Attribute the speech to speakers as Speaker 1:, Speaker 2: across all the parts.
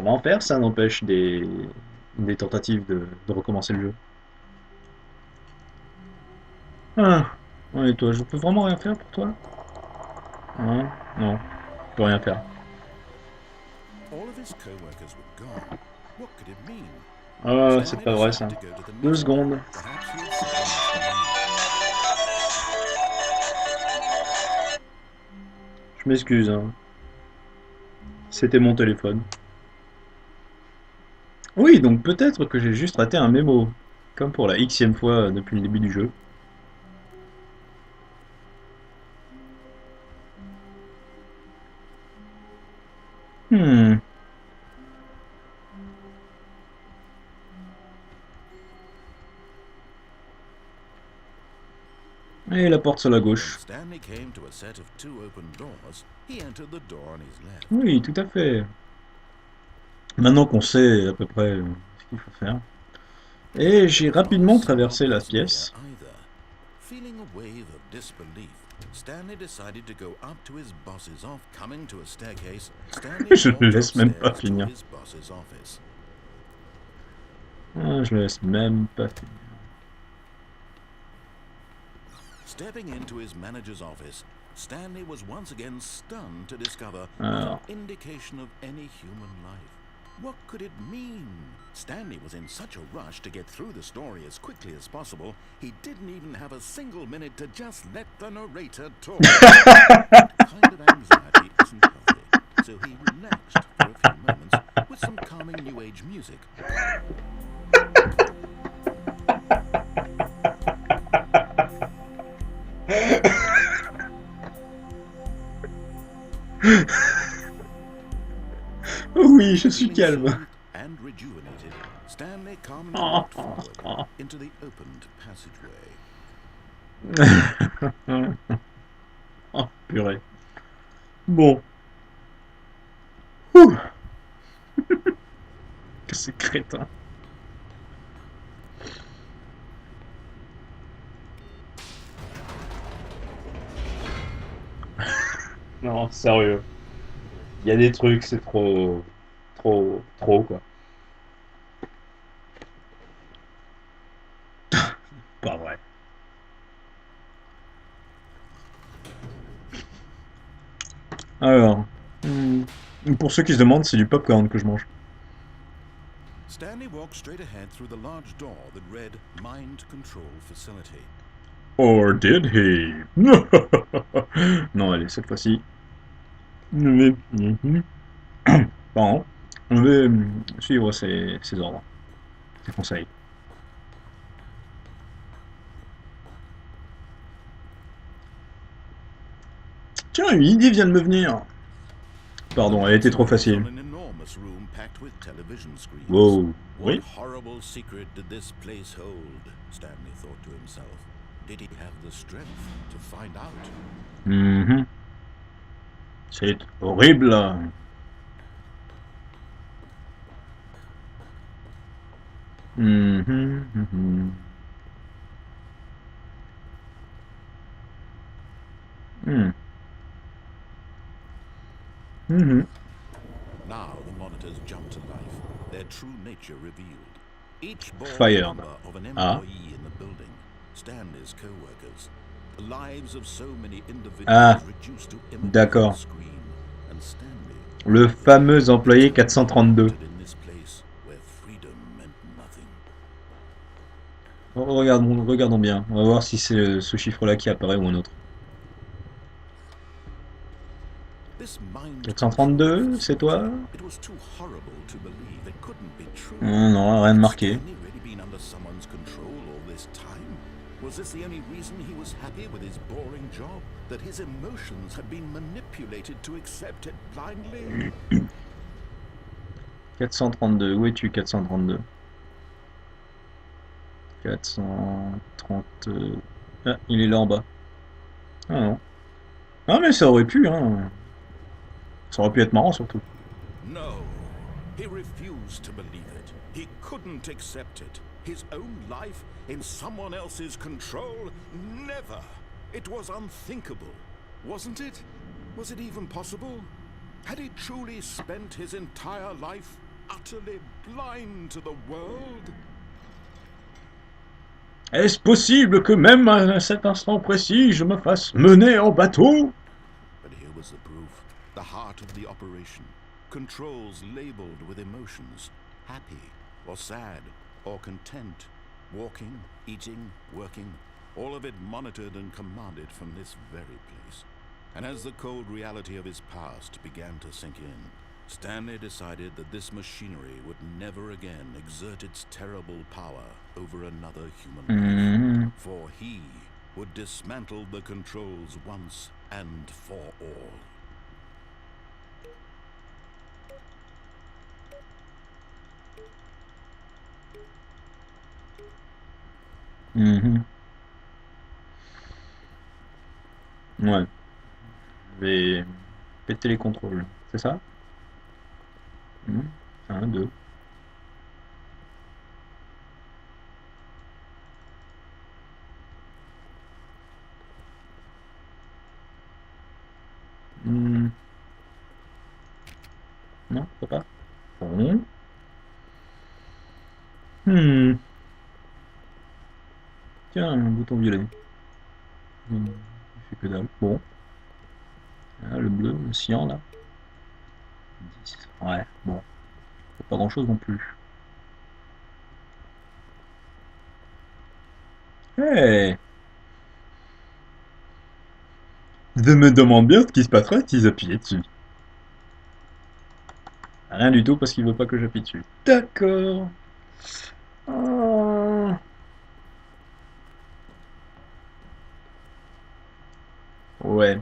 Speaker 1: Ça va en faire, ça n'empêche des tentatives de recommencer le jeu. Ah, ouais, et toi, je peux vraiment rien faire pour toi? Hein? Non, je peux rien faire.
Speaker 2: All of his co-workers were gone. What could it mean?
Speaker 1: Ah, c'est
Speaker 2: Stanley
Speaker 1: pas vrai ça.
Speaker 2: decided to go to the
Speaker 1: 2
Speaker 2: meeting.
Speaker 1: secondes.
Speaker 2: Perhaps he had said enough money.
Speaker 1: Je m'excuse, hein. C'était mon téléphone. Oui, donc peut-être que j'ai juste raté un mémo. Comme pour la xème fois depuis le début du jeu. Hmm. Et la porte sur la
Speaker 2: When
Speaker 1: gauche.
Speaker 2: Stanley came to a set of 2 open doors, he entered the door on his left.
Speaker 1: Oui, tout à fait. Maintenant qu'on sait à peu près ce qu'il faut faire. Et j'ai
Speaker 2: It was not a
Speaker 1: rapidement
Speaker 2: single
Speaker 1: traversé la
Speaker 2: person here
Speaker 1: pièce.
Speaker 2: either. Feeling a wave of disbelief, Stanley decided to go up to his boss's office. Coming to a staircase, Stanley
Speaker 1: Je le
Speaker 2: walked
Speaker 1: laisse même pas
Speaker 2: upstairs to
Speaker 1: finir.
Speaker 2: his boss's office.
Speaker 1: Ah, je le laisse même pas finir.
Speaker 2: Stepping into his manager's office, Stanley was once again stunned to discover not an
Speaker 1: Alors,
Speaker 2: indication of any human life. What could it mean? Stanley was in such a rush to get through the story as quickly as possible, he didn't even have a single minute to just let the narrator talk. That kind of anxiety isn't healthy, so he relaxed for a few moments with some calming new age music.
Speaker 1: oui, je suis
Speaker 2: Feeling
Speaker 1: calme.
Speaker 2: soothed and rejuvenated, Stanley calmly
Speaker 1: Oh,
Speaker 2: walked
Speaker 1: oh,
Speaker 2: forward
Speaker 1: oh.
Speaker 2: into the opened passageway.
Speaker 1: Oh, purée. Bon. Ouh, que c'est crétin. Non, sérieux. Il y a des trucs, c'est trop. Trop, quoi. Pas vrai. Alors. Pour ceux qui se demandent, c'est du popcorn que je mange.
Speaker 2: Stanley walked straight ahead through the large door that read Mind Control Facility.
Speaker 1: Or did he? Non, allez, cette fois-ci. Pardon. On va suivre ses ordres, ses conseils. Tiens, une idée vient de me venir.
Speaker 2: The
Speaker 1: Pardon, elle était
Speaker 2: lights
Speaker 1: trop
Speaker 2: focused
Speaker 1: facile.
Speaker 2: on an enormous room packed with television screens.
Speaker 1: Wow.
Speaker 2: What
Speaker 1: Oui.
Speaker 2: horrible secret did this place hold? Stanley thought to himself. Did he have the strength to find out?
Speaker 1: Mhm. C'est horrible. Mhm, mhm. Mhm. Mhm.
Speaker 2: Now the monitors jumped to life, their true nature revealed. Each bore the
Speaker 1: Fired.
Speaker 2: number of an
Speaker 1: Ah.
Speaker 2: employee in the building, Stanley's co-workers. The lives of so many
Speaker 1: Ah,
Speaker 2: individuals reduced to images on the
Speaker 1: d'accord.
Speaker 2: screen, and Stanley was
Speaker 1: Le
Speaker 2: one of them.
Speaker 1: fameux employé
Speaker 2: Eternally
Speaker 1: 432.
Speaker 2: rooted in this place where freedom meant nothing.
Speaker 1: Regardons bien. On va voir si c'est ce chiffre-là qui apparaît ou un autre.
Speaker 2: This mind control
Speaker 1: 432, c'est
Speaker 2: facility,
Speaker 1: toi?
Speaker 2: it was too horrible to believe it couldn't be true.
Speaker 1: Non, rien de
Speaker 2: Had
Speaker 1: marqué.
Speaker 2: Stanley really been under someone's control all this time? Was this the only reason he was happy with his boring job? That his emotions had been manipulated to accept it blindly?
Speaker 1: 432, où es-tu 432? 430... Ah, il est là en bas. Ah non. Ah mais ça aurait pu, hein. Ça aurait pu être marrant surtout.
Speaker 2: No. He refused to believe it. He couldn't accept it. His own life in someone else's control? Never. It was unthinkable. Wasn't it? Was it even possible? Had he truly spent his entire life utterly blind to the world?
Speaker 1: Est-ce possible que même à cet instant précis, je me fasse mener en bateau?
Speaker 2: But here was the proof. The heart of the operation. Controls labeled with emotions. Happy, or sad, or content. Walking, eating, working. All of it monitored and commanded from this very place. And as the cold reality of his past began to sink in, Stanley decided that this machinery would never again exert its terrible power over another human life. For he would dismantle the controls once and for all.
Speaker 1: Ouais. Je vais péter les contrôles. C'est ça? 1, 2. Non, faut pas. Bon. Tiens, un bouton violet. Il fait que dalle. Bon. Ah, le bleu, le cyan là. 10. Ouais, bon. Pas grand chose non plus. Hey! Je me demande bien ce qui se passerait s'ils appuyaient dessus. Rien du tout parce qu'il veut pas que j'appuie dessus. D'accord. Ah. Ouais.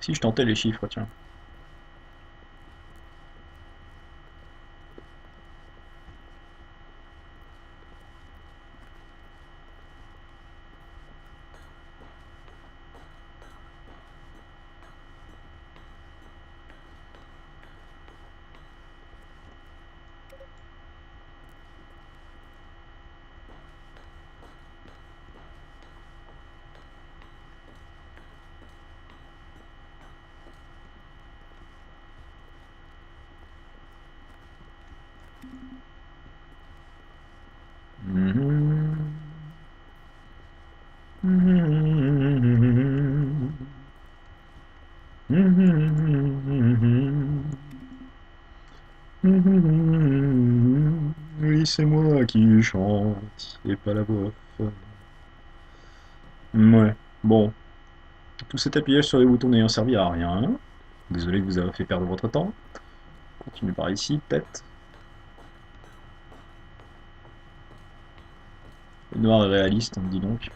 Speaker 1: Si je tentais les chiffres, tiens. Oui, c'est moi qui chante, et pas la voix off. Ouais, bon. Tout cet appuyage sur les boutons n'ayant servi à rien. Désolé de vous avoir fait perdre votre temps. Continue par ici, peut-être. Le noir est réaliste, dis donc.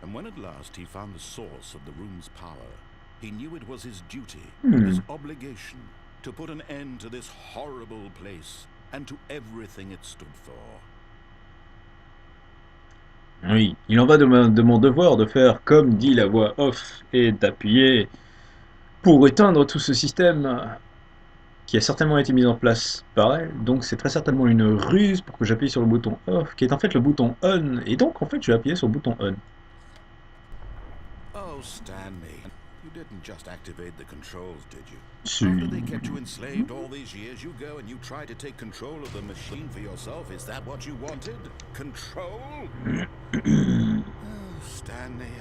Speaker 2: And when at last he found the source of the room's power, he knew it was his duty, his obligation, to put an end to this horrible place and to everything it stood for.
Speaker 1: Oui, il en va de mon devoir de faire comme dit la voix off et d'appuyer pour éteindre tout ce système qui a certainement été mis en place par elle. Donc c'est très certainement une ruse pour que j'appuie sur le bouton off, qui est en fait le bouton on. Et donc en fait je vais appuyer sur le bouton on.
Speaker 2: Oh, Stanley, you didn't just activate the controls, did you?
Speaker 1: Si.
Speaker 2: After they kept you enslaved all these years, you go and you try to take control of the machine for yourself. Is that what you wanted? Control? Oh, Stanley,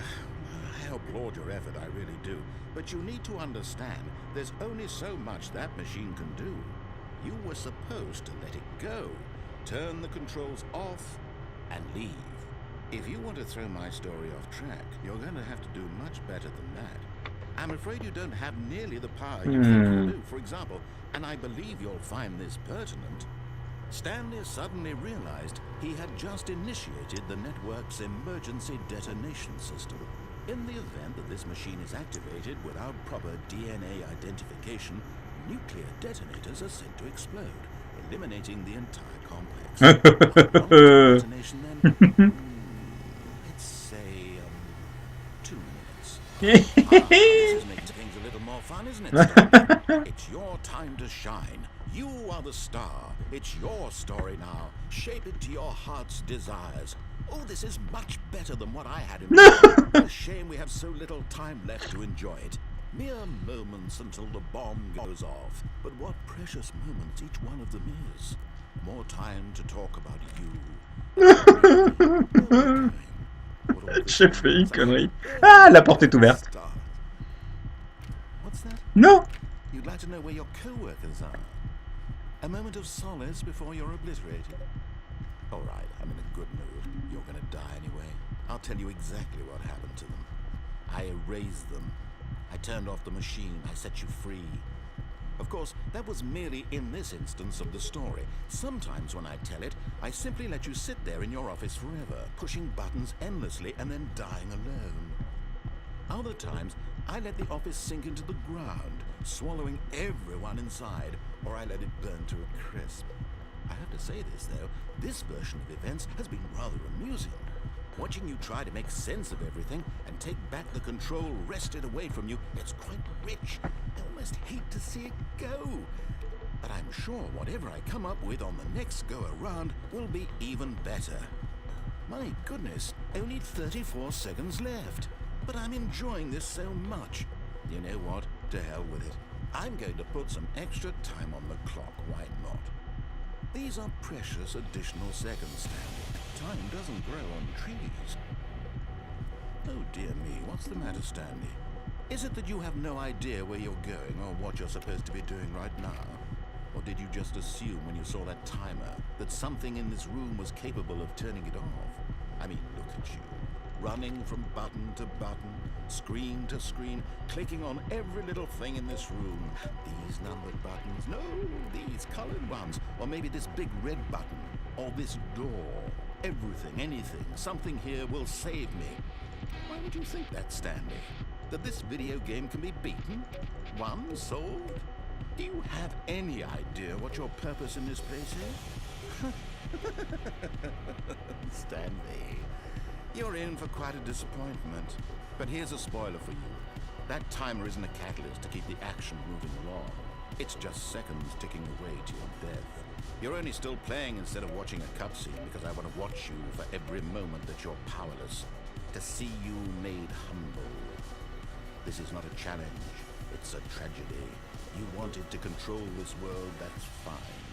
Speaker 2: I applaud your effort, I really do. But you need to understand, there's only so much that machine can do. You were supposed to let it go, turn the controls off, and leave. If you want to throw my story off track, you're going to have to do much better than that. I'm afraid you don't have nearly the power you think you do. For example, and I believe you'll find this pertinent, Stanley suddenly realized he had just initiated the network's emergency detonation system. In the event that this machine is activated without proper DNA identification, nuclear detonators are said to explode, eliminating the entire complex. How long is the detonation then? Let's say 2 minutes. This is making things a little more fun, isn't it, Stanley? It's your time to shine. You are the star. It's your story now. Shape it to your heart's desires. Oh, this is much better than what I had in mind. What a shame we have so little time left to enjoy it. Mere moments until the bomb goes off. But what precious moments each one of them is. More time to talk about you. Where are we going? What all this
Speaker 1: J'ai fait une
Speaker 2: means.
Speaker 1: connerie.
Speaker 2: There
Speaker 1: Ah,
Speaker 2: we
Speaker 1: la
Speaker 2: are
Speaker 1: porte
Speaker 2: at
Speaker 1: est
Speaker 2: the
Speaker 1: ouverte.
Speaker 2: start. What's that?
Speaker 1: Non.
Speaker 2: You'd like to know where your co-workers are? A moment of solace before you're obliterated? All right, I'm in a good mood. You're gonna die anyway. I'll tell you exactly what happened to them. I erased them. I turned off the machine. I set you free. Of course, that was merely in this instance of the story. Sometimes when I tell it, I simply let you sit there in your office forever, pushing buttons endlessly and then dying alone. Other times, I let the office sink into the ground, swallowing everyone inside, or I let it burn to a crisp. I have to say this, though, this version of events has been rather amusing. Watching you try to make sense of everything and take back the control wrested away from you, it's quite rich. I almost hate to see it go. But I'm sure whatever I come up with on the next go-around will be even better. My goodness, only 34 seconds left. But I'm enjoying this so much. You know what? To hell with it. I'm going to put some extra time on the clock, why not? These are precious additional seconds, Stanley. Time doesn't grow on trees. Oh dear me, what's the matter, Stanley? Is it that you have no idea where you're going or what you're supposed to be doing right now? Or did you just assume when you saw that timer that something in this room was capable of turning it off? I mean, look at you. Running from button to button, screen to screen, clicking on every little thing in this room. These numbered buttons, no, these colored ones, or maybe this big red button, or this door. Everything, anything, something here will save me. Why would you think that, Stanley? That this video game can be beaten? Won? Solved? Do you have any idea what your purpose in this place is? Stanley, you're in for quite a disappointment. But here's a spoiler for you. That timer isn't a catalyst to keep the action moving along. It's just seconds ticking away to your death. You're only still playing instead of watching a cutscene because I want to watch you for every moment that you're powerless. To see you made humble. This is not a challenge. It's a tragedy. You wanted to control this world, that's fine.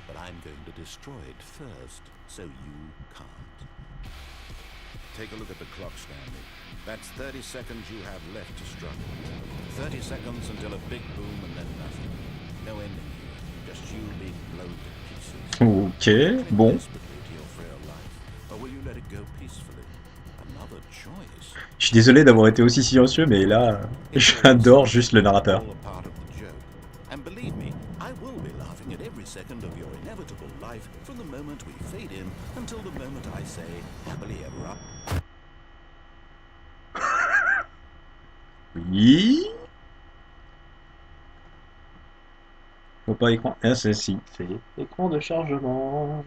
Speaker 2: But I'm going to destroy it first, so you can't. Take a look at the clock, Stanley. That's 30 seconds you have left to struggle. 30 seconds until a big boom and then nothing. No ending here. Just you being blown to pieces.
Speaker 1: Ok,
Speaker 2: Cling
Speaker 1: bon.
Speaker 2: desperately to your frail life, or will you let it go peacefully? Another choice.
Speaker 1: Je suis désolé d'avoir été aussi silencieux, mais là,
Speaker 2: It's all
Speaker 1: j'adore
Speaker 2: silly,
Speaker 1: juste le narrateur.
Speaker 2: all a part of the joke. And believe me, I will be laughing at every second of your inevitable life from the moment we fade in until the moment I say happily ever after.
Speaker 1: Oui. Faut pas écran. Ah, c'est si. C'est écran de chargement.